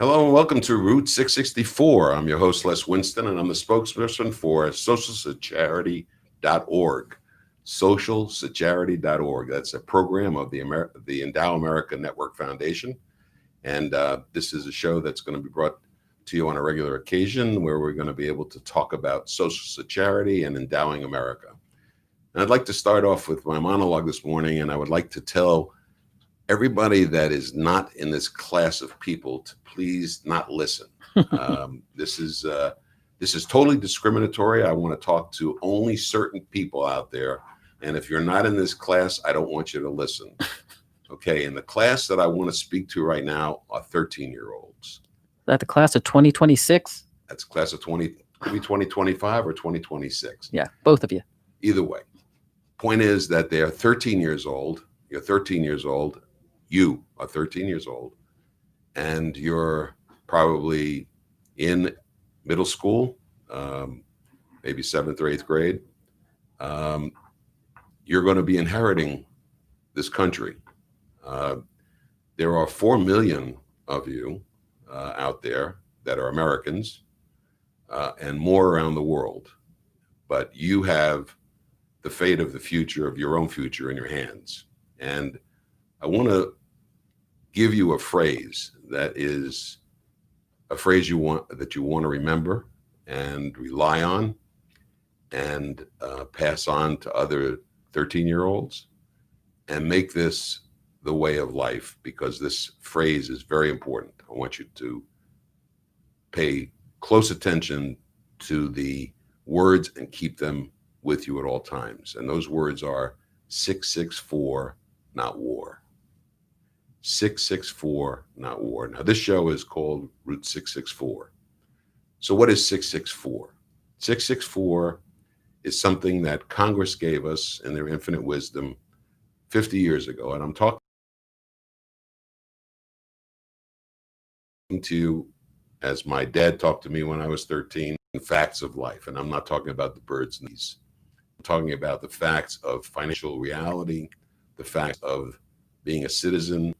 Hello and welcome to Route 664. I'm your host, Les Winston, and I'm the spokesperson for socialsecharity.org. Socialsecharity.org. That's a program of the Endow America Network Foundation. And this is a show that's going to be brought to you on a regular occasion where we're going to be able to talk about social charity and endowing America. And I'd like to start off with my monologue this morning, and I would like to tell everybody that is not in this class of people to please not listen. This is totally discriminatory. I want to talk to only certain people out there, and if you're not in this class, I don't want you to listen. Okay, and the class that I want to speak to right now are 13-year-olds. That the class of 2026? That's class of 2025 or 2026. Yeah, both of you. Either way. Point is that they are 13 years old. You're 13 years old. You are 13 years old, and you're probably in middle school, maybe 7th or 8th grade. You're going to be inheriting this country. There are 4 million of you out there that are Americans and more around the world. But you have the fate of the future, of your own future, in your hands. And I want to give you a phrase that is a phrase you want to remember and rely on and pass on to other 13-year-olds and make this the way of life, because this phrase is very important. I want you to pay close attention to the words and keep them with you at all times. And those words are 664, not war. 664, not war. Now, this show is called Route 664. So what is 664? 664 is something that Congress gave us in their infinite wisdom 50 years ago. And I'm talking to you as my dad talked to me when I was 13, facts of life. And I'm not talking about the birds and bees. I'm talking about the facts of financial reality, the facts of being a citizen,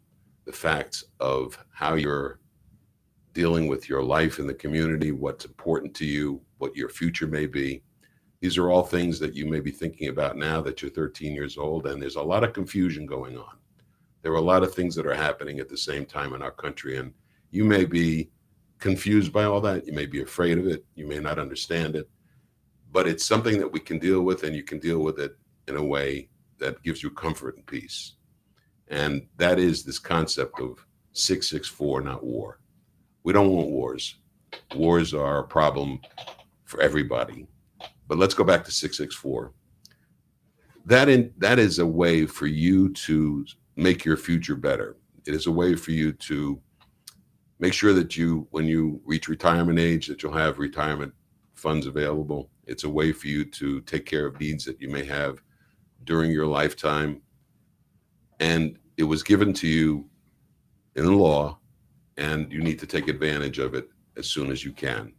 the facts of how you're dealing with your life in the community, what's important to you, what your future may be. These are all things that you may be thinking about now that you're 13 years old, and there's a lot of confusion going on. There are a lot of things that are happening at the same time in our country, and you may be confused by all that. You may be afraid of it. You may not understand it, but it's something that we can deal with, and you can deal with it in a way that gives you comfort and peace. And that is this concept of 664, not war. We don't want wars. Wars are a problem for everybody. But let's go back to 664. That is a way for you to make your future better. It is a way for you to make sure that when you reach retirement age, that you'll have retirement funds available. It's a way for you to take care of needs that you may have during your lifetime. And it was given to you in the law, and you need to take advantage of it as soon as you can.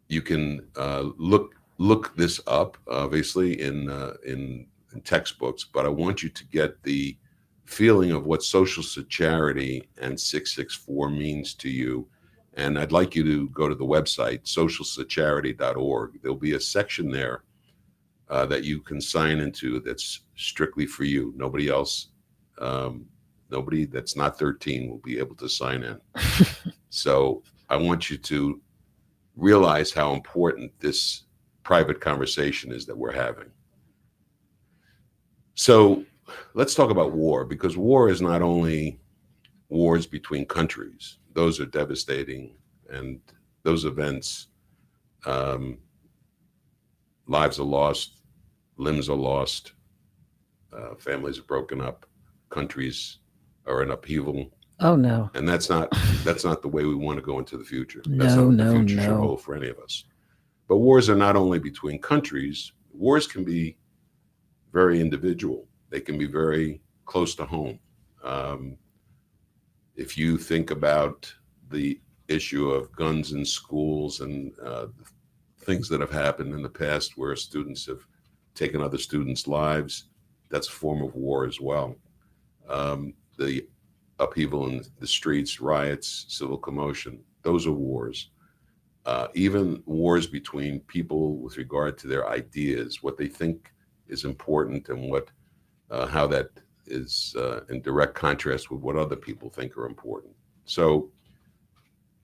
You can look this up, obviously, in textbooks, but I want you to get the feeling of what social charity and 664 means to you. And I'd like you to go to the website, socialsecharity.org. There'll be a section there that you can sign into that's strictly for you. Nobody else, nobody that's not 13 will be able to sign in. So I want you to realize how important this private conversation is that we're having. So let's talk about war, because war is not only wars between countries. Those are devastating, and those events, lives are lost, limbs are lost, families are broken up, countries are in upheaval. Oh no! And that's not the way we want to go into the future. That's not what the future should hold for any of us. But wars are not only between countries. Wars can be very individual. They can be very close to home. If you think about the issue of guns in schools and things that have happened in the past where students have taken other students' lives, that's a form of war as well. The upheaval in the streets, riots, civil commotion. Those are wars. Even wars between people with regard to their ideas, what they think is important, and how that is in direct contrast with what other people think are important. So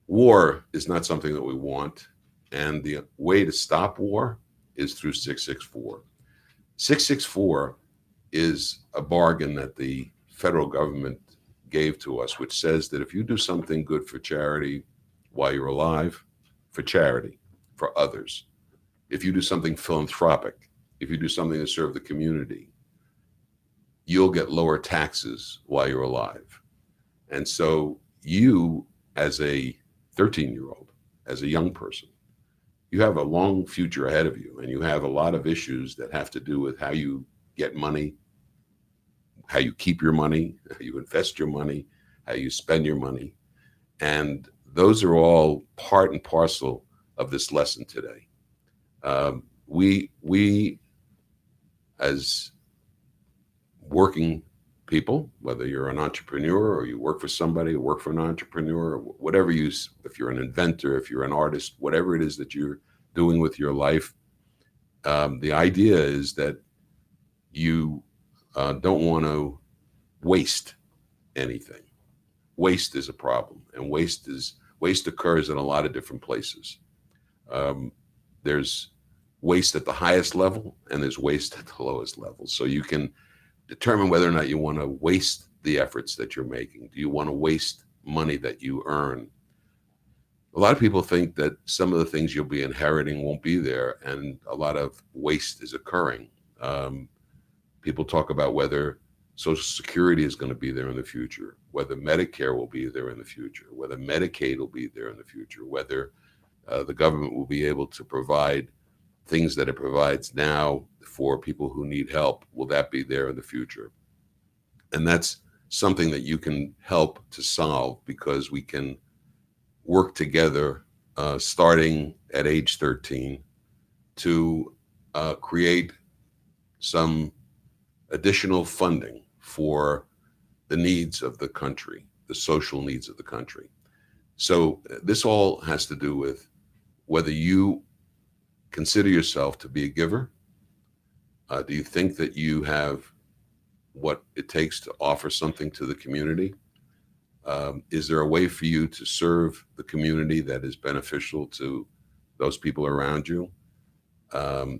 war is not something that we want. And the way to stop war is through 664. 664 is a bargain that the federal government gave to us, which says that if you do something good for charity while you're alive, for charity, for others, if you do something philanthropic, if you do something to serve the community, you'll get lower taxes while you're alive. And so you, as a 13-year-old, as a young person, you have a long future ahead of you, and you have a lot of issues that have to do with how you get money, how you keep your money, how you invest your money, how you spend your money. And those are all part and parcel of this lesson today. We as working people, whether you're an entrepreneur or you work for somebody, or work for an entrepreneur, whatever if you're an inventor, if you're an artist, whatever it is that you're doing with your life, the idea is that you don't want to waste anything. Waste is a problem, and waste occurs in a lot of different places. There's waste at the highest level, and there's waste at the lowest level. So you can determine whether or not you want to waste the efforts that you're making. Do you want to waste money that you earn? A lot of people think that some of the things you'll be inheriting won't be there, and a lot of waste is occurring. People talk about whether Social Security is going to be there in the future, whether Medicare will be there in the future, whether Medicaid will be there in the future, whether the government will be able to provide things that it provides now for people who need help. Will that be there in the future? And that's something that you can help to solve, because we can work together starting at age 13 to create some additional funding for the needs of the country, the social needs of the country. So this all has to do with whether you consider yourself to be a giver. Do you think that you have what it takes to offer something to the community? Is there a way for you to serve the community that is beneficial to those people around you?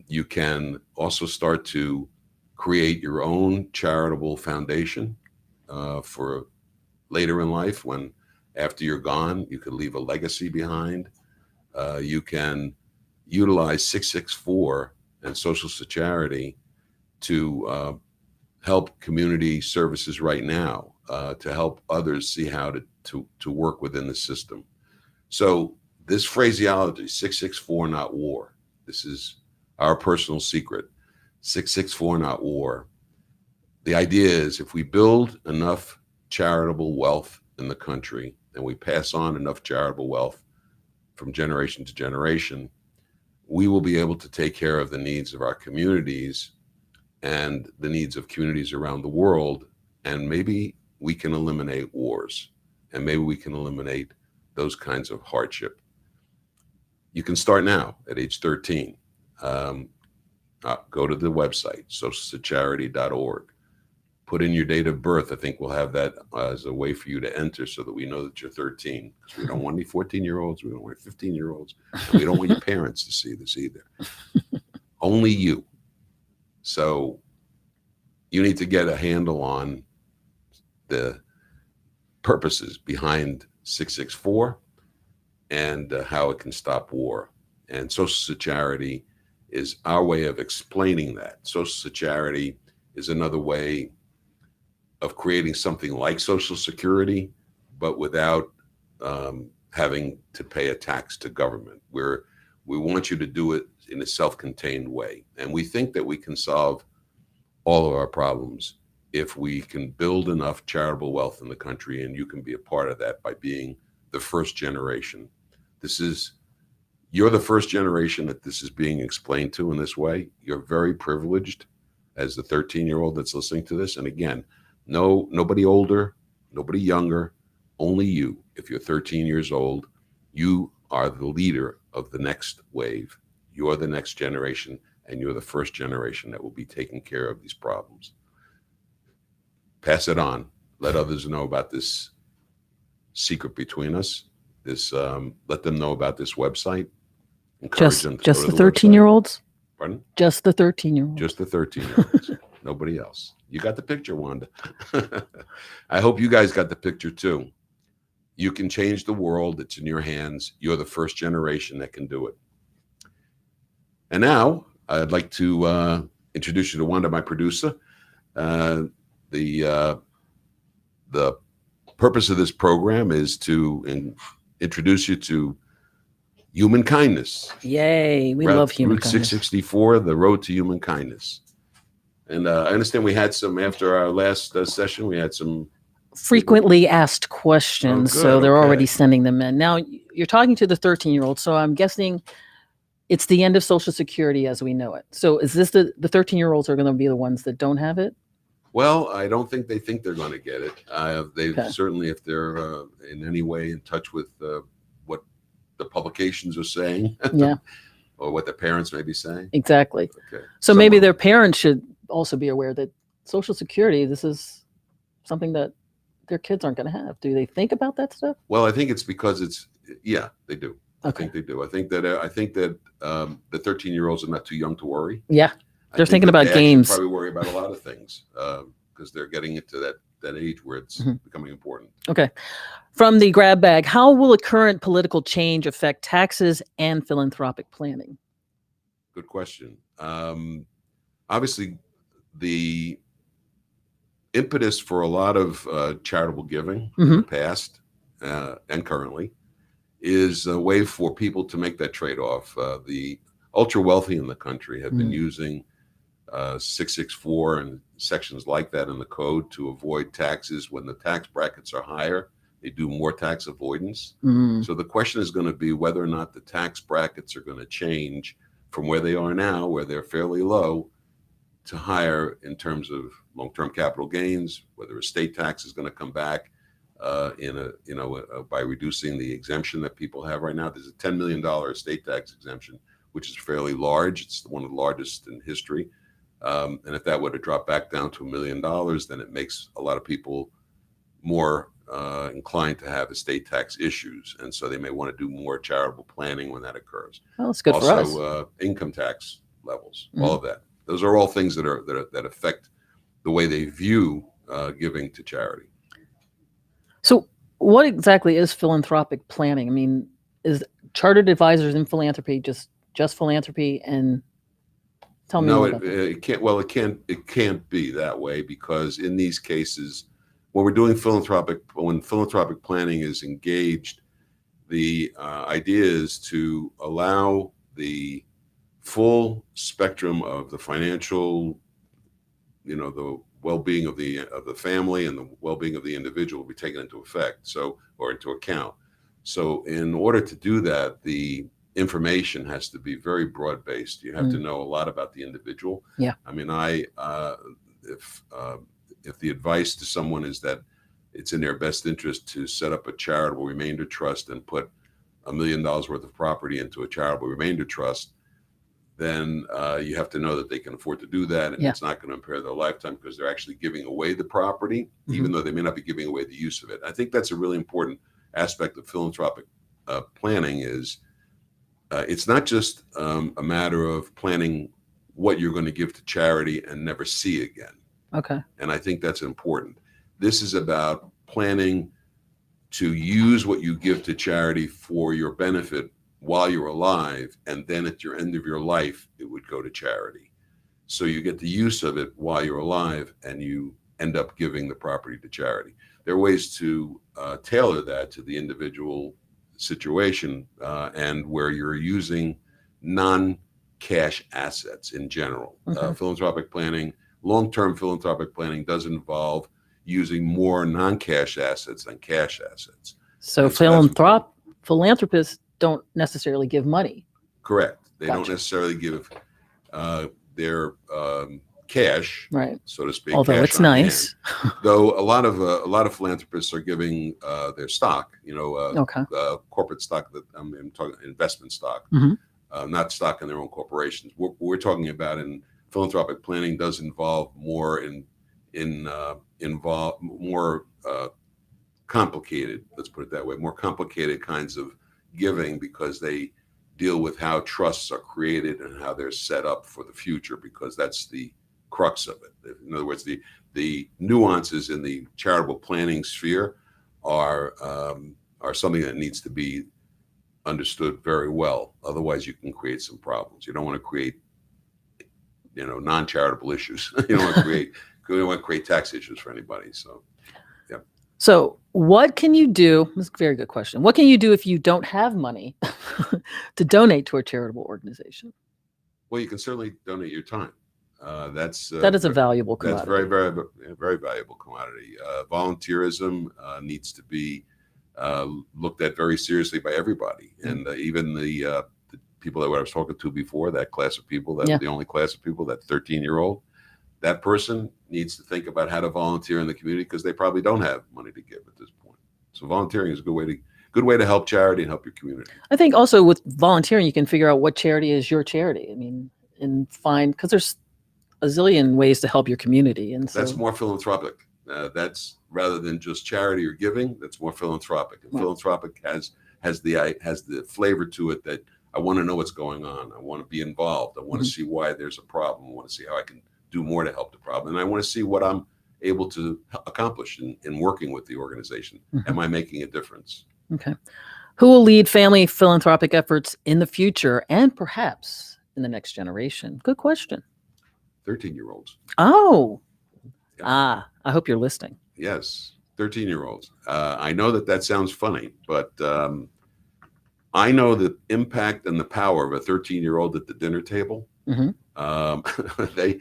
You can also start to create your own charitable foundation for later in life, when after you're gone, you could leave a legacy behind. You can utilize 664 and social charity to help community services right now, to help others see how to work within the system. So this phraseology, 664, not war. This is our personal secret. 664, not war. The idea is, if we build enough charitable wealth in the country, and we pass on enough charitable wealth from generation to generation, we will be able to take care of the needs of our communities and the needs of communities around the world. And maybe we can eliminate wars, and maybe we can eliminate those kinds of hardship. You can start now at age 13. Go to the website, socialcharity.org. Put in your date of birth. I think we'll have that as a way for you to enter, so that we know that you're 13. Because we don't want any 14-year-olds. We don't want 15-year-olds. And we don't want your parents to see this either. Only you. So you need to get a handle on the purposes behind 664 and how it can stop war. And social charity is our way of explaining that. Social charity is another way of creating something like Social Security, but without having to pay a tax to government. We want you to do it in a self-contained way. And we think that we can solve all of our problems if we can build enough charitable wealth in the country, and you can be a part of that by being the first generation. You're the first generation that this is being explained to in this way. You're very privileged as the 13-year-old that's listening to this. And again, nobody older, nobody younger, only you. If you're 13 years old, you are the leader of the next wave. You're the next generation, and you're the first generation that will be taking care of these problems. Pass it on. Let others know about this secret between us. Let them know about this website. Encourage them to Just go the to the 13-year-olds? Pardon? Just the 13-year-olds. Just the 13-year-olds. Nobody else. You got the picture, Wanda. I hope you guys got the picture too. You can change the world. It's in your hands. You're the first generation that can do it. And now I'd like to introduce you to Wanda, my producer. The purpose of this program is to introduce you to human kindness. Yay, we love human Route kindness. 664, the road to human kindness. And I understand we had some, after our last session, we had some Frequently asked questions, Oh, good, so they're okay. already sending them in. Now, you're talking to the 13-year-old, so I'm guessing it's the end of Social Security as we know it. So is this the 13-year-olds are going to be the ones that don't have it? Well, I don't think they think they're going to get it. They Okay. certainly, if they're in any way in touch with what the publications are saying, Yeah, or what their parents may be saying. exactly. Okay. So maybe Someone- their parents should also be aware that Social Security, this is something that their kids aren't going to have. Do they think about that stuff? Well, I think it's because yeah, they do. I Okay. think they do. I think that the 13-year-olds are not too young to worry. Yeah, I They're think thinking that about they actually games. Probably worry about a lot of things because they're getting into that age where it's Mhm. becoming important. Okay. From the grab bag, how will a current political change affect taxes and philanthropic planning? Good question. Obviously, the impetus for a lot of charitable giving in the past and currently is a way for people to make that trade-off. The ultra wealthy in the country have been using 664 and sections like that in the code to avoid taxes. When the tax brackets are higher, they do more tax avoidance. So the question is going to be whether or not the tax brackets are going to change from where they are now, where they're fairly low, to higher in terms of long-term capital gains, whether estate tax is going to come back by reducing the exemption that people have right now. There's a $10 million estate tax exemption, which is fairly large. It's one of the largest in history. And if that were to drop back down to $1 million, then it makes a lot of people more inclined to have estate tax issues. And so they may want to do more charitable planning when that occurs. Well, that's good for us. Also, income tax levels, all of that. Those are all things that affect the way they view giving to charity. So what exactly is philanthropic planning? I mean, is chartered advisors in philanthropy just philanthropy? And tell me more about that. it can't. Well, it can't be that way, because in these cases, when we're doing when philanthropic planning is engaged, the idea is to allow the full spectrum of the financial, the well-being of the family and the well-being of the individual will be taken into account. So in order to do that, the information has to be very broad-based. You have to know a lot about the individual. Yeah. I mean, if the advice to someone is that it's in their best interest to set up a charitable remainder trust and put $1 million worth of property into a charitable remainder trust, then you have to know that they can afford to do that, and it's not going to impair their lifetime, because they're actually giving away the property, even though they may not be giving away the use of it. I think that's a really important aspect of philanthropic planning. Is it's not just a matter of planning what you're going to give to charity and never see again. Okay. And I think that's important. This is about planning to use what you give to charity for your benefit while you're alive, and then at your end of your life, it would go to charity. So you get the use of it while you're alive, and you end up giving the property to charity. There are ways to tailor that to the individual situation, and where you're using non-cash assets in general. Philanthropic planning, long-term philanthropic planning, does involve using more non-cash assets than cash assets. So philanthropists don't necessarily give money. Correct. They don't Gotcha. necessarily give their cash, Right. so to speak. Although cash it's on nice. hand. Though a lot of philanthropists are giving their stock, Okay. corporate stock. That I'm talking investment stock, Mhm. not stock in their own corporations. What we're talking about in philanthropic planning does involve more involve more complicated. Let's put it that way. More complicated kinds of giving because they deal with how trusts are created and how they're set up for the future, because that's the crux of it. In other words, the nuances in the charitable planning sphere are something that needs to be understood very well. Otherwise, you can create some problems. You don't want to create, non-charitable issues. You don't want to create tax issues for anybody. So, yeah. So, what can you do? This is a very good question. What can you do if you don't have money to donate to a charitable organization? Well, you can certainly donate your time. That is a valuable commodity. That's very, very, very valuable commodity. Volunteerism needs to be looked at very seriously by everybody, and even the people that I was talking to before, that class of people, the only class of people, that 13-year-old, that person needs to think about how to volunteer in the community, because they probably don't have money to give at this point. So volunteering is a good way to help charity and help your community. I think also with volunteering, you can figure out what charity is your charity. I mean, and find, because there's a zillion ways to help your community, and so that's more philanthropic. That's rather than just charity or giving. That's more philanthropic. And philanthropic has the flavor to it that I want to know what's going on. I want to be involved. I want to see why there's a problem. I want to see how I can do more to help the problem. And I want to see what I'm able to accomplish in working with the organization. Am I making a difference? Okay. Who will lead family philanthropic efforts in the future and perhaps in the next generation? Good question. 13-year-olds. Oh. Yeah. I hope you're listening. Yes. 13-year-olds. I know that sounds funny, but I know the impact and the power of a 13-year-old at the dinner table. They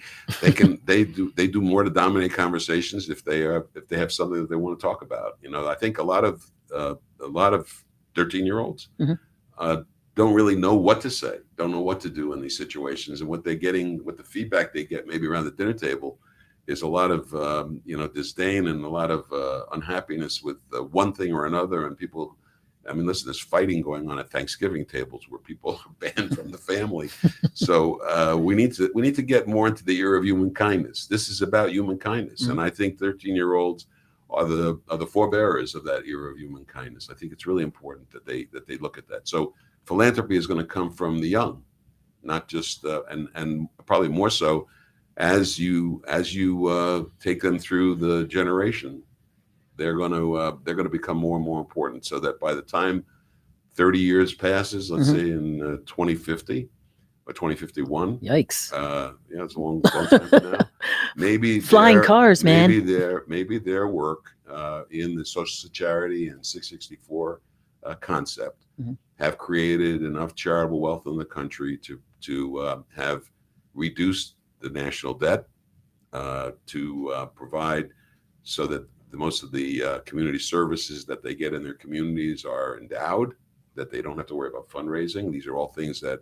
do more to dominate conversations if they have something that they want to talk about. I think a lot of 13-year-olds don't really know what to say, don't know what to do in these situations, and what the feedback they get maybe around the dinner table is a lot of disdain and a lot of unhappiness with one thing or another, and people. I mean, listen, there's fighting going on at Thanksgiving tables where people are banned from the family. So we need to get more into the era of human kindness. This is about human kindness, and I think 13-year-olds are the forebearers of that era of human kindness. I think it's really important that they look at that. So philanthropy is going to come from the young, not just and probably more so as you take them through the generation. They're going to become more and more important, so that by the time 30 years passes, let's say in 2050 or 2051. Yikes! Yeah, it's a long time from now. Maybe flying cars, man. Maybe their work in the social charity and 664 concept have created enough charitable wealth in the country to have reduced the national debt, to provide so that most of the community services that they get in their communities are endowed, that they don't have to worry about fundraising. These are all things that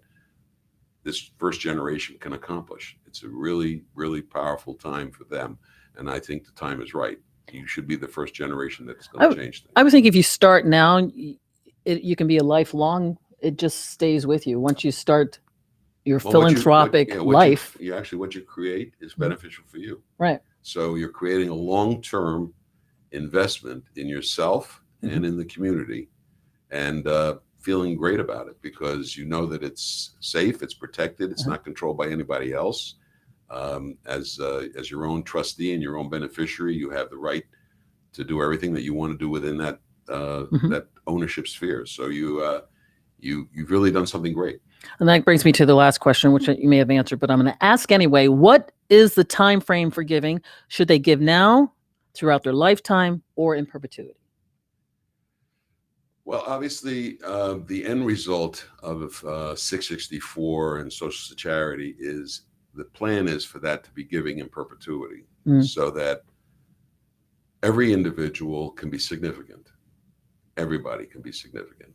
this first generation can accomplish. It's a really, really powerful time for them. And I think the time is right. You should be the first generation that's going to change things. I would think if you start now, you can be a lifelong, it just stays with you. Once you start your philanthropic life. What you create is beneficial for you. Right. So you're creating a long-term investment in yourself and in the community, and feeling great about it because you know that it's safe, it's protected, it's not controlled by anybody else. As your own trustee and your own beneficiary, you have the right to do everything that you want to do within that that ownership sphere. So you've really done something great. And that brings me to the last question, which you may have answered, but I'm going to ask anyway. What is the time frame for giving? Should they give now, throughout their lifetime, or in perpetuity? Well, obviously, the end result of 664 and social charity is the plan is for that to be giving in perpetuity, so that every individual can be significant. Everybody can be significant.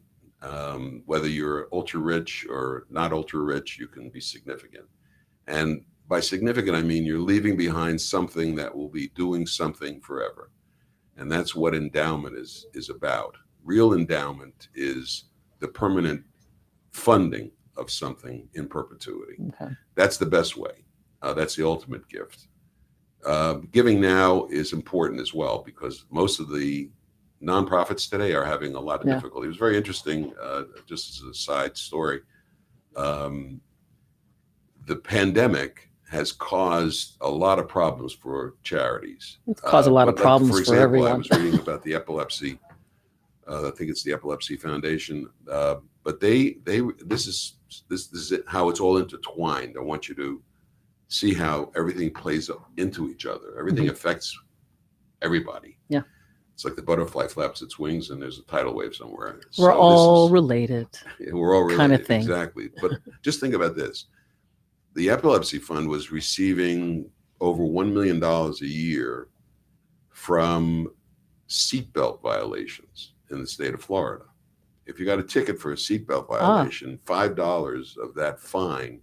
Whether you're ultra rich or not ultra rich, you can be significant. And by significant, I mean you're leaving behind something that will be doing something forever. And that's what endowment is about. Real endowment is the permanent funding of something in perpetuity. Okay. That's the best way. That's the ultimate gift. Giving now is important as well, because most of the nonprofits today are having a lot of difficulty. It was very interesting, just as a side story. The pandemic has caused a lot of problems for charities. It's caused a lot of problems for example, everyone. I was reading about the epilepsy. I think it's the Epilepsy Foundation. But this is how it's all intertwined. I want you to see how everything plays into each other. Everything affects everybody. Yeah. It's like the butterfly flaps its wings and there's a tidal wave somewhere. We're all related. We're all related. Kind of thing. Exactly. But just think about this. The Epilepsy Fund was receiving over $1 million a year from seatbelt violations in the state of Florida. If you got a ticket for a seatbelt violation, $5 of that fine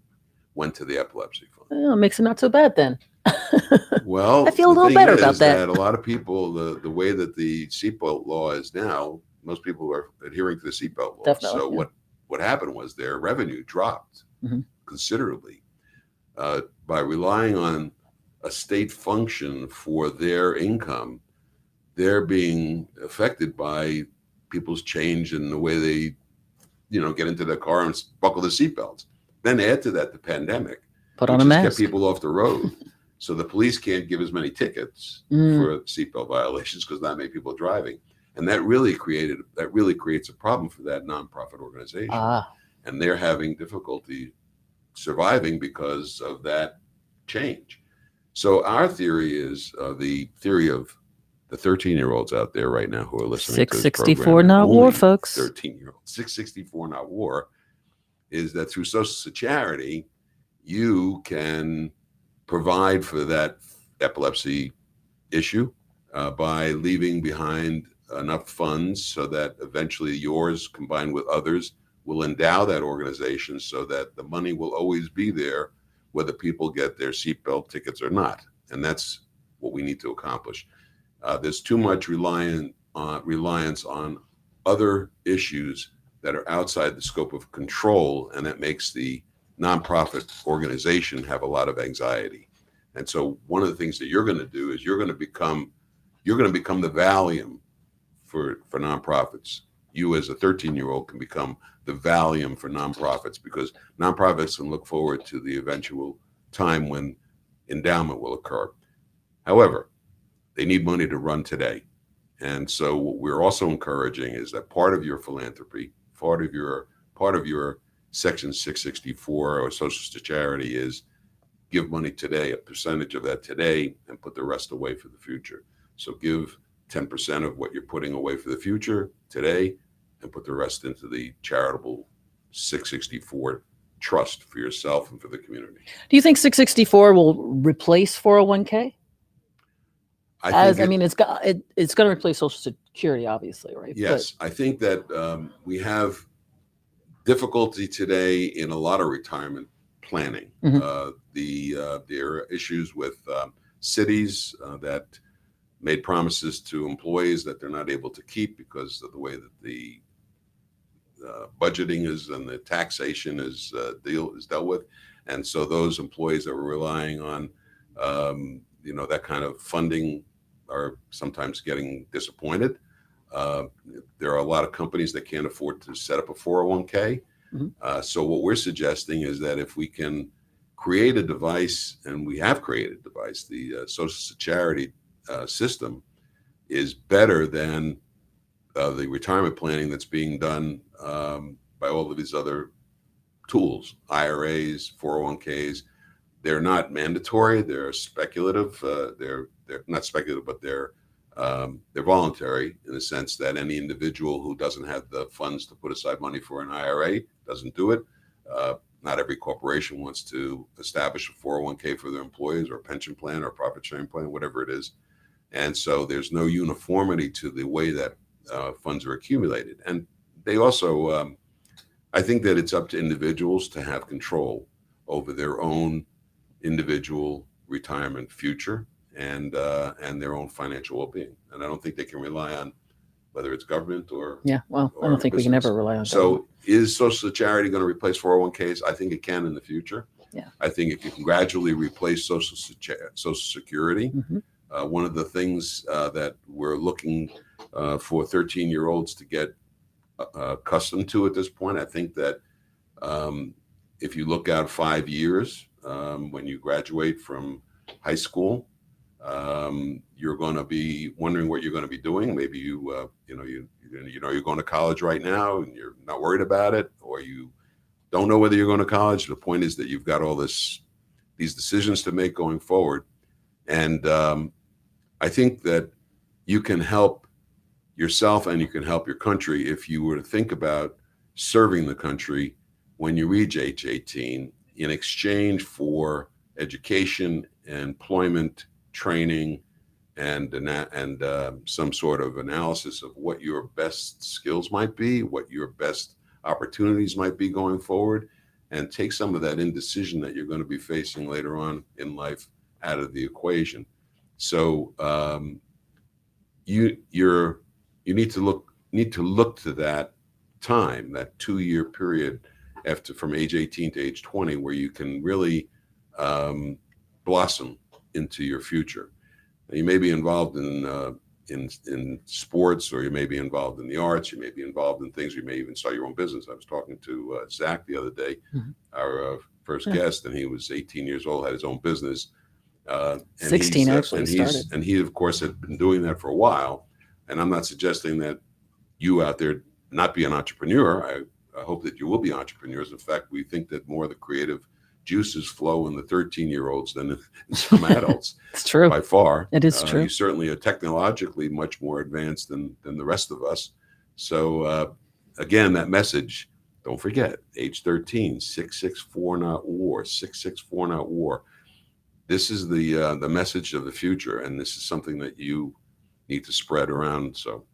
went to the Epilepsy Fund. Well, it makes it not so bad then. Well, I feel a little better about that. A lot of people, the way that the seatbelt law is now, most people are adhering to the seatbelt law. Definitely, so what happened was their revenue dropped considerably by relying on a state function for their income. They're being affected by people's change in the way they, get into their car and buckle the seatbelts. Then add to that the pandemic, put on a mask, kept people off the road. So the police can't give as many tickets for seatbelt violations because not many people are driving, and that really creates a problem for that nonprofit organization, and they're having difficulty surviving because of that change. So our theory is the theory of the 13-year-olds out there right now who are listening 664 not war, folks. 13-year-olds, 664 not war, is that through social charity, you can provide for that epilepsy issue by leaving behind enough funds so that eventually yours, combined with others, will endow that organization so that the money will always be there, whether people get their seatbelt tickets or not. And that's what we need to accomplish. There's too much reliance on other issues that are outside the scope of control, and that makes the nonprofit organization have a lot of anxiety. And so one of the things that you're going to do is you're going to become the Valium for nonprofits. You as a 13-year-old can become the Valium for nonprofits, because nonprofits can look forward to the eventual time when endowment will occur. However, they need money to run today. And so what we're also encouraging is that part of your philanthropy, part of your Section 664 or social charity is give money today, a percentage of that today, and put the rest away for the future. So give 10% of what you're putting away for the future today and put the rest into the charitable 664 trust for yourself and for the community. Do you think 664 will replace 401k? It's going to replace Social Security, obviously, right? Yes, I think that we have difficulty today in a lot of retirement planning. There are issues with cities that made promises to employees that they're not able to keep because of the way that the budgeting is and the taxation is dealt with, and so those employees that were relying on that kind of funding are sometimes getting disappointed. There are a lot of companies that can't afford to set up a 401k. So what we're suggesting is that if we can create a device, and we have created a device, the social charity system is better than the retirement planning that's being done by all of these other tools, IRAs, 401ks. They're not mandatory. They're speculative. They're not speculative, but they're voluntary in the sense that any individual who doesn't have the funds to put aside money for an IRA doesn't do it. Not every corporation wants to establish a 401k for their employees, or a pension plan, or a profit sharing plan, whatever it is. And so there's no uniformity to the way that funds are accumulated. And they also, I think that it's up to individuals to have control over their own individual retirement future and their own financial well-being. And I don't think they can rely on whether it's government or I don't think we can ever rely on government. So is Social Security going to replace 401ks? I think it can in the future. Yeah. I think it can gradually replace Social Security. Mm-hmm. One of the things that we're looking for 13-year-olds to get accustomed to at this point, I think that if you look out 5 years, when you graduate from high school, you're going to be wondering what you're going to be doing. Maybe you're going to college right now and you're not worried about it, or you don't know whether you're going to college. The point is that you've got all these decisions to make going forward. And I think that you can help yourself and you can help your country if you were to think about serving the country when you reach age 18 in exchange for education, employment, training, and some sort of analysis of what your best skills might be, what your best opportunities might be going forward, and take some of that indecision that you're going to be facing later on in life out of the equation. So you need to look to that time, that 2-year period from age 18 to age 20, where you can really blossom into your future. You may be involved in sports, or you may be involved in the arts, you may be involved in things, you may even start your own business. I was talking to Zach the other day, our first guest, and he was 18 years old, had his own business. 16 actually started. And he, of course, had been doing that for a while. And I'm not suggesting that you out there not be an entrepreneur. I hope that you will be entrepreneurs. In fact, we think that more of the creative juices flow in the 13-year-olds than in some adults. It's true. By far. It is true. You certainly are technologically much more advanced than the rest of us. So again, that message, don't forget, age 13, 664 not war, 664 not war. This is the message of the future, and this is something that you need to spread around. So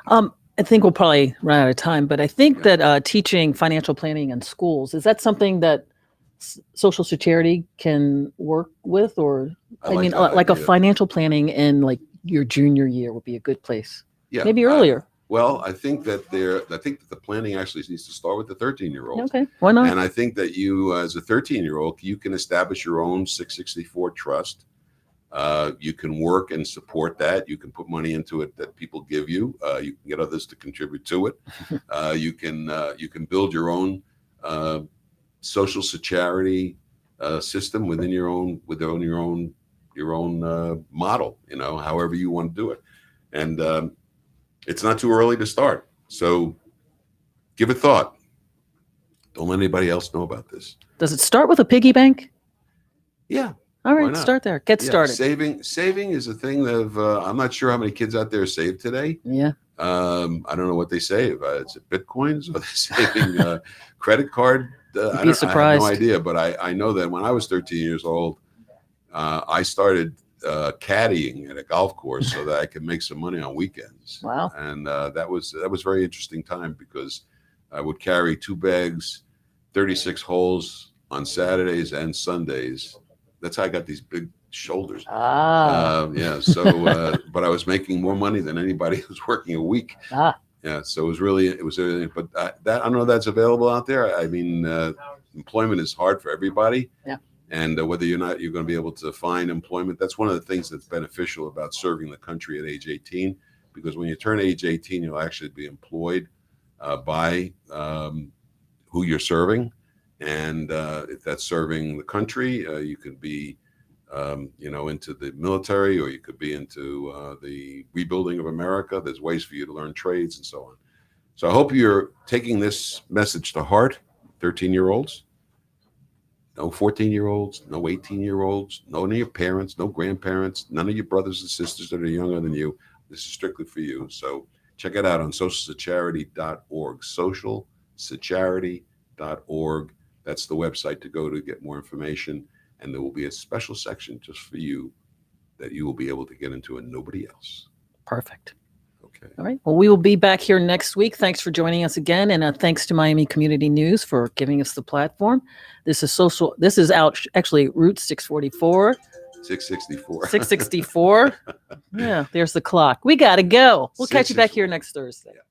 I think we'll probably run out of time, but I think that teaching financial planning in schools, is that something that Social Security can work with? Or like a financial planning in like your junior year would be a good place. Yeah, maybe earlier. Well, I think that the planning actually needs to start with the 13-year-old. Okay, why not? And I think that you, as a 13-year-old, you can establish your own 664 trust. You can work and support that. You can put money into it that people give you. You can get others to contribute to it. You can build your own social security system within your own model. However you want to do it, and it's not too early to start. So give it thought. Don't let anybody else know about this. Does it start with a piggy bank? Yeah. All right, start there. Get started. Saving is a thing of, I'm not sure how many kids out there save today. Yeah. I don't know what they save. Is it Bitcoins? Are they saving credit card? You'd be surprised. I have no idea, but I know that when I was 13 years old, I started caddying at a golf course so that I could make some money on weekends. Wow. And that was a very interesting time, because I would carry 2 bags, 36 holes on Saturdays and Sundays. That's how I got these big shoulders. Yeah. So, but I was making more money than anybody who's working a week. Yeah. So it was but that, I don't know if that's available out there. I mean, employment is hard for everybody. Yeah. And whether you're going to be able to find employment, that's one of the things that's beneficial about serving the country at age 18, because when you turn age 18, you'll actually be employed by who you're serving. And if that's serving the country, you could be, into the military, or you could be into the rebuilding of America. There's ways for you to learn trades and so on. So I hope you're taking this message to heart, 13-year-olds. No 14-year-olds, no 18-year-olds, none of your parents, no grandparents, none of your brothers and sisters that are younger than you. This is strictly for you. So check it out on socialsecharity.org, socialsecharity.org. That's the website to go to get more information. And there will be a special section just for you that you will be able to get into and nobody else. Perfect. Okay. Okay. All right. Well, we will be back here next week. Thanks for joining us again. And thanks to Miami Community News for giving us the platform. This is actually Route 644. 664. 664. Yeah, there's the clock. We got to go. We'll catch you back here next Thursday. Yeah.